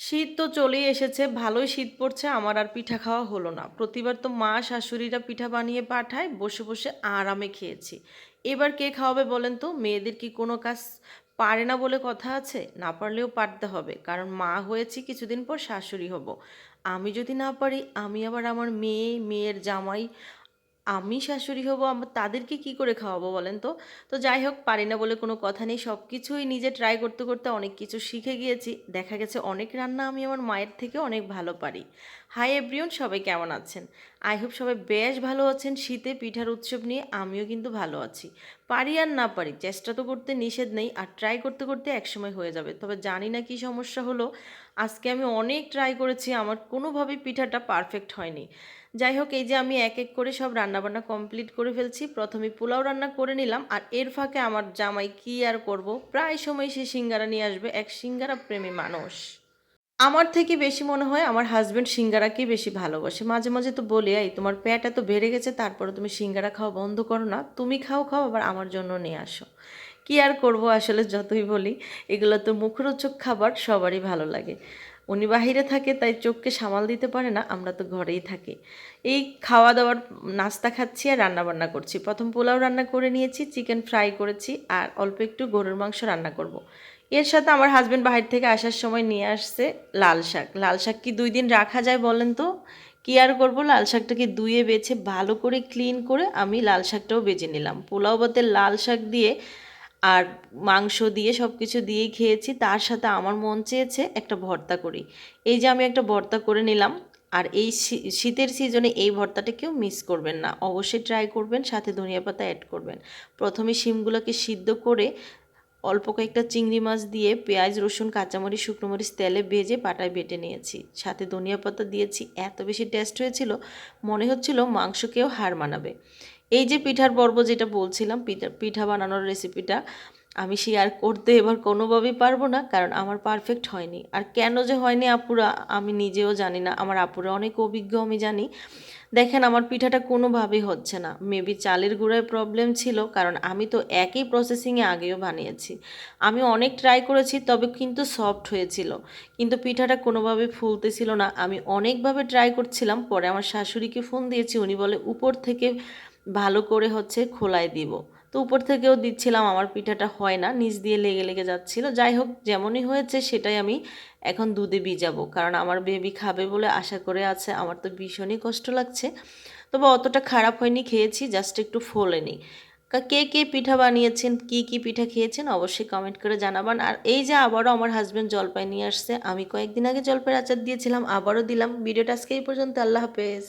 শীত তো চলেই এসেছে, ভালোই শীত পড়ছে। আমার আর পিঠা খাওয়া হলো না। প্রতিবার তো মা শাশুড়িরা পিঠা বানিয়ে পাঠায়, বসে বসে আরামে খেয়েছি। এবার কে খাওয়াবে বলেন তো? মেয়েদের কি কোনো কাজ পারে না বলে কথা আছে? না পারলেও পারতে হবে, কারণ মা হয়েছি, কিছুদিন পর শাশুড়ি হব। আমি যদি না পারি, আমি আবার আমার মেয়ে, মেয়ের জামাই, আমি শাশুড়ি হব, তাদেরকে কি করে খাওয়াবো বলেন তো? তো যাই হোক, পারি না বলে কোনো কথা নেই, সব কিছুই নিজে ট্রাই করতে করতে অনেক কিছু শিখে গিয়েছি। দেখা গেছে অনেক রান্না আমি আমার মায়ের থেকে অনেক ভালো পারি। হাই এভরিওন, সবাই কেমন আছেন? আই হোপ সবাই বেশ ভালো আছেন। শীতে পিঠার উৎসব নিয়ে আমিও কিন্তু ভালো আছি। পারি আর না পারি, চেষ্টা তো করতে নিষেধ নেই, আর ট্রাই করতে করতে একসময় হয়ে যাবে। তবে জানি না কি সমস্যা হলো, আজকে আমি অনেক ট্রাই করেছি, আমার কোনোভাবেই পিঠাটা পারফেক্ট হয়নি। যাই হোক, এই যে আমি এক এক করে সব রান্নাবান্না কমপ্লিট করে ফেলছি। প্রথমে পোলাও রান্না করে নিলাম, আর এর ফাঁকে আমার জামাই কি আর করব, প্রায় সময় সে সিঙ্গারা নিয়ে আসবে, এক সিঙ্গারা প্রেমী মানুষ। আমার থেকে বেশি মনে হয় আমার হাজব্যান্ড সিঙ্গারাকেই বেশি ভালোবাসে। মাঝে মাঝে তো বলি, এই তোমার পেট এত বেড়ে গেছে, তারপরে তুমি সিঙ্গারা খাওয়া বন্ধ করো না, তুমি খাও খাও, আবার আমার জন্য নিয়ে আসো। কি আর করব, আসলে যতই বলি, এগুলো তো মুখরোচক খাবার, সবারই ভালো লাগে। উনি বাহিরে থাকে তাই চোখকে সামাল দিতে পারে না, আমরা তো ঘরেই থাকি। এই খাওয়া দাওয়ার নাস্তা খাচ্ছি আর রান্না বান্না করছি। প্রথম পোলাও রান্না করে নিয়েছি, চিকেন ফ্রাই করেছি, আর অল্প একটু গরুর মাংস রান্না করব। এর সাথে আমার হাজব্যান্ড বাহির থেকে আসার সময় নিয়ে আসছে লাল শাক। লাল শাক কি 2 দিন রাখা যায় বলেন তো? কি আর করবো, লাল শাকটাকে ধুয়ে বেছে ভালো করে ক্লিন করে আমি লাল শাকটাও বেজে নিলাম। পোলাও ভাতে লাল শাক দিয়ে আর মাংস দিয়ে সব কিছু দিয়েই খেয়েছি। তার সাথে আমার মন চেয়েছে একটা ভর্তা করি। এই যে আমি একটা ভর্তা করে নিলাম। আর এই শীতের সিজনে এই ভর্তাটা কেউ মিস করবেন না, অবশ্যই ট্রাই করবেন, সাথে ধনিয়া পাতা অ্যাড করবেন। প্রথমে শিমগুলোকে সিদ্ধ করে অল্প কয়েকটা চিংড়ি মাছ দিয়ে পেঁয়াজ, রসুন, কাঁচামরিচ, শুকনো মরিচ তেলে ভেজে পাটায় বেটে নিয়েছি, সাথে ধনিয়া পাতা দিয়েছি। এত বেশি টেস্ট হয়েছিল, মনে হচ্ছিল মাংসকেও হার মানাবে। এই যে পিঠার পর্ব যেটা বলছিলাম, পিঠা পিঠা বানানোর রেসিপিটা আমি শেয়ার করতে এবার কোনোভাবেই পারবো না, কারণ আমার পারফেক্ট হয়নি। আর কেন যে হয়নি আপুরা, আমি নিজেও জানি না। আমার আপুরা অনেক অভিজ্ঞ, আমি জানি। দেখেন, আমার পিঠাটা কোনোভাবেই হচ্ছে না। মেবি চালের গুঁড়ায় প্রবলেম ছিল, কারণ আমি তো একই প্রসেসিংয়ে আগেও বানিয়েছি। আমি অনেক ট্রাই করেছি, তবে কিন্তু সফট হয়েছিল। কিন্তু পিঠাটা কোনোভাবে ফুলতেছিল না। আমি অনেকভাবে ট্রাই করছিলাম, পরে আমার শাশুড়িকে ফোন দিয়েছি, উনি বলে উপর থেকে ভালো করে খোলায় দিব। তো উপর থেকেও দিচ্ছিলাম, আমার পিঠাটা হয় না, নিচ দিয়ে লেগে লেগে যাচ্ছিল। যাই হোক, যেমনই হয়েছে সেটাই আমি এখন দুধে ভিজাবো, কারণ আমার বেবি খাবে বলে আশা করে আছে। আমার তো ভীষণই কষ্ট লাগছে, তবে অতটা খারাপ হয়নি, খেয়েছি, জাস্ট একটু ফোলেনি। কে কে পিঠা বানিয়েছেন, কি কি পিঠা খেয়েছেন, অবশ্যই কমেন্ট করে জানাবেন। আর এই যে আবারও আমার হাজব্যান্ড জলপাই নিয়ে আসছে, আমি কয়েকদিন আগে জলপাইয়ের আচার দিয়েছিলাম, আবারও দিলাম। ভিডিওটা আজকে এই পর্যন্ত, আল্লাহ হাফেজ।